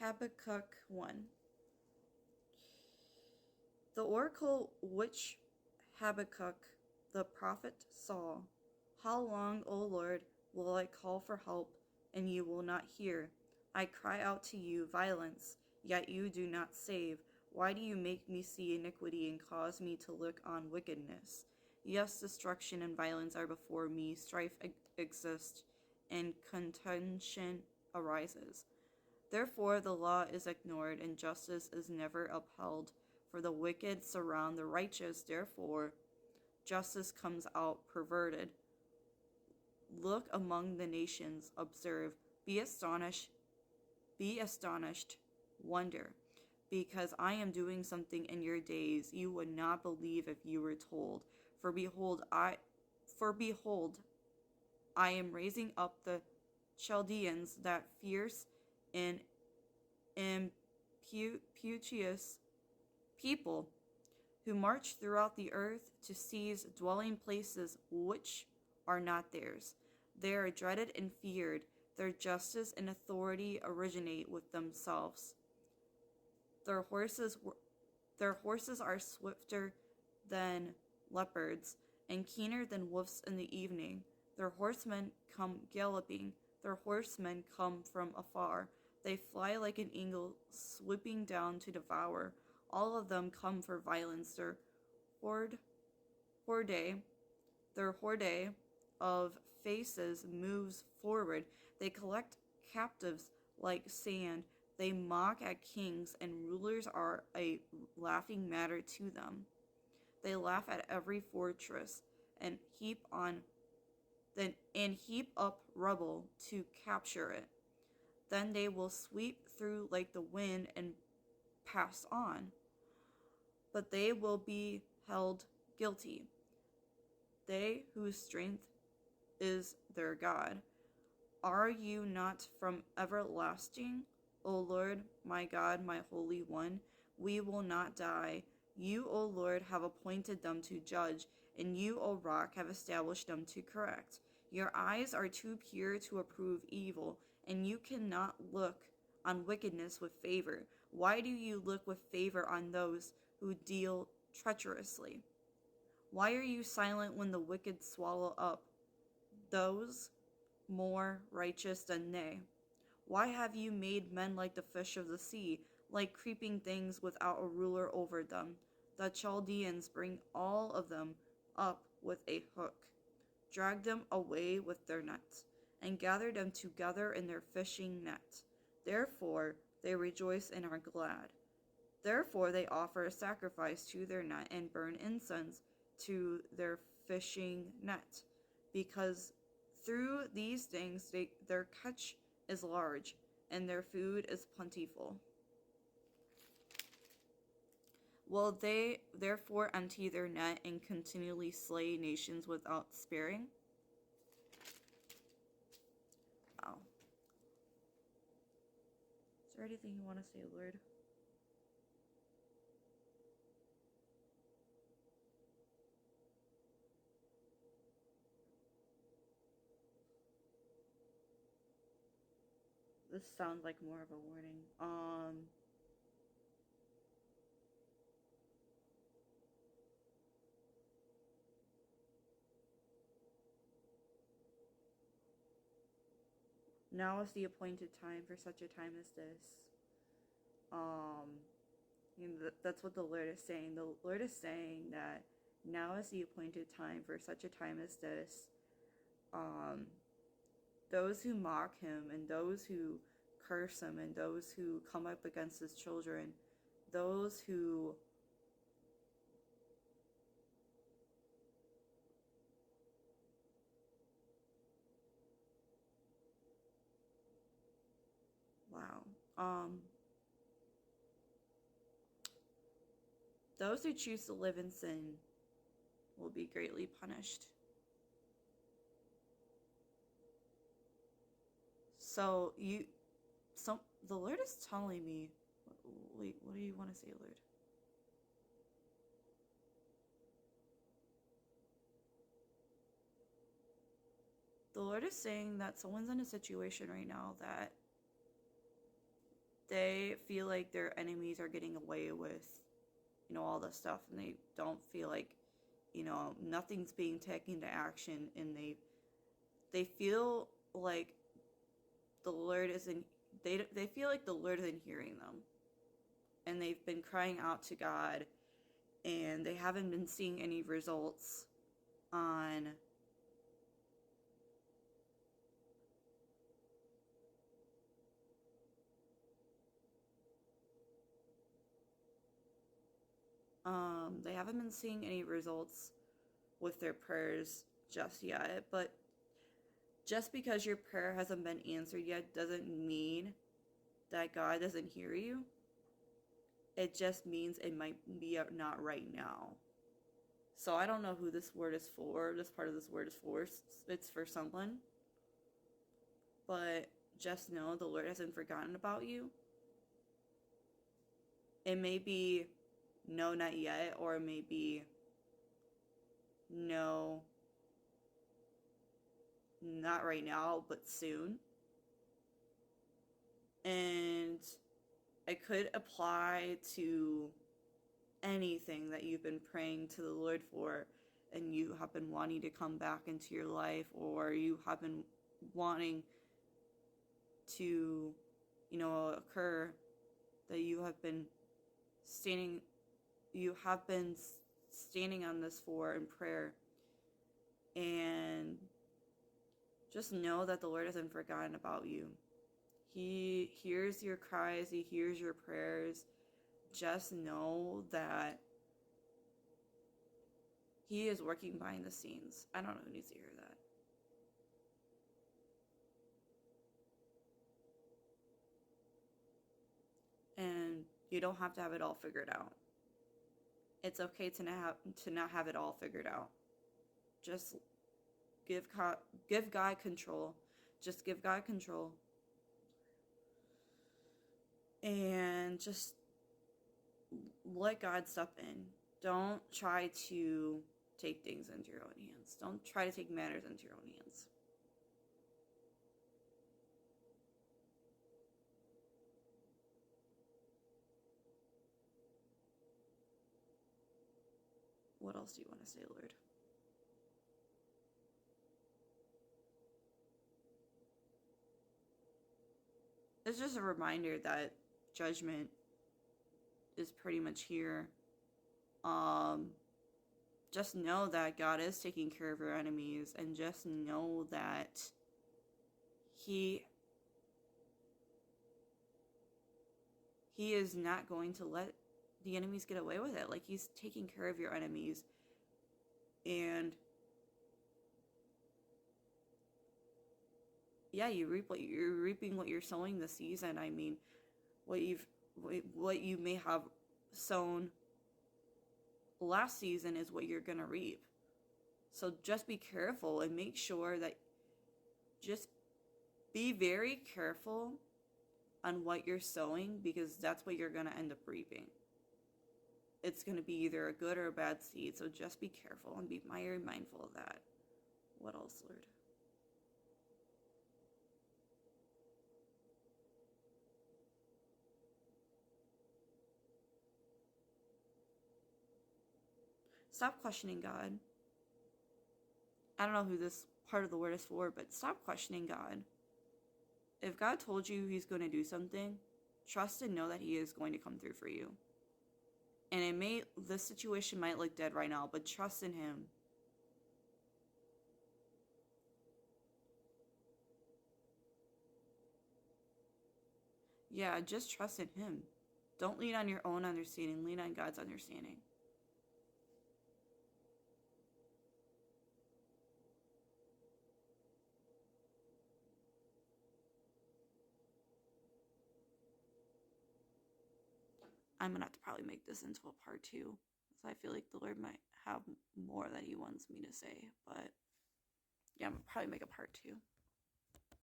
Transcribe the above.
Habakkuk 1. The oracle which Habakkuk the prophet saw. How long, O Lord, will I call for help, and you will not hear? I cry out to you violence, yet you do not save. Why do you make me see iniquity and cause me to look on wickedness? Yes, destruction and violence are before me, strife exists, and contention arises. Therefore the law is ignored, and justice is never upheld. For the wicked surround the righteous, therefore justice comes out perverted. Look among the nations, observe, be astonished, wonder, because I am doing something in your days you would not believe if you were told. For behold, I am raising up the Chaldeans, that fierce and impetuous people who march throughout the earth to seize dwelling places which are not theirs. They are dreaded and feared. Their justice and authority originate with themselves. Their horses are swifter than leopards and keener than wolves in the evening. Their horsemen come galloping. Their horsemen come from afar. They fly like an eagle, swooping down to devour. All of them come for violence. Horde, horde, their horde of faces moves forward. They collect captives like sand. They mock at kings, and rulers are a laughing matter to them. They laugh at every fortress and heap up rubble to capture it. Then they will sweep through like the wind and pass on. But they will be held guilty, they whose strength is their God. Are you not from everlasting, O Lord, my God, my Holy One? We will not die. You, O Lord, have appointed them to judge, and you, O Rock, have established them to correct. Your eyes are too pure to approve evil, and you cannot look on wickedness with favor. Why do you look with favor on those who deal treacherously? Why are you silent when the wicked swallow up those more righteous than they? Why have you made men like the fish of the sea, like creeping things without a ruler over them? The Chaldeans bring all of them up with a hook, drag them away with their nets, and gather them together in their fishing net. Therefore they rejoice and are glad. Therefore they offer a sacrifice to their net and burn incense to their fishing net, because through these things their catch is large, and their food is plentiful. Will they therefore empty their net and continually slay nations without sparing? Wow. Is there anything you want to say, Lord? This sounds like more of a warning. Now is the appointed time for such a time as this. That's what the Lord is saying. The Lord is saying that now is the appointed time for such a time as this. Those who mock him, and those who curse him, and those who come up against his children, those who wow. Those who choose to live in sin will be greatly punished. So the Lord is telling me, wait, what do you want to say, Lord? The Lord is saying that someone's in a situation right now that they feel like their enemies are getting away with, all this stuff, and they don't feel like, nothing's being taken to action, and they feel like the Lord isn't, they feel like the Lord isn't hearing them, and they've been crying out to God, and they haven't been seeing any results on they haven't been seeing any results with their prayers just yet. But just because your prayer hasn't been answered yet doesn't mean that God doesn't hear you. It just means it might be not right now. So I don't know who this word is for. This part of this word is for. It's for someone. But just know the Lord hasn't forgotten about you. It may be no, not yet, or it may be no, not right now, but soon. And it could apply to anything that you've been praying to the Lord for, and you have been wanting to come back into your life, or you have been wanting to, occur, that you have been standing on this for in prayer. And just know that the Lord hasn't forgotten about you. He hears your cries, He hears your prayers. Just know that He is working behind the scenes. I don't know who needs to hear that. And you don't have to have it all figured out. It's okay to not have it all figured out. Just give God control. Just give God control. And just let God step in. Don't try to take things into your own hands. Don't try to take matters into your own hands. What else do you want to say, Lord? It's just a reminder that judgment is pretty much here. Just know that God is taking care of your enemies, and just know that He is not going to let the enemies get away with it. Like, He's taking care of your enemies, and yeah, you're reaping what you're sowing this season. I mean, what you may have sown last season is what you're gonna reap. So just be careful and make sure that, just be very careful on what you're sowing, because that's what you're gonna end up reaping. It's gonna be either a good or a bad seed. So just be careful and be very mindful of that. What else, Lord? Stop questioning God. I don't know who this part of the word is for, but stop questioning God. If God told you He's going to do something, trust and know that He is going to come through for you. And this situation might look dead right now, but trust in Him. Yeah, just trust in Him. Don't lean on your own understanding, lean on God's understanding. I'm going to have to probably make this into a part 2, because I feel like the Lord might have more that He wants me to say. But yeah, I'm going to probably make a part 2.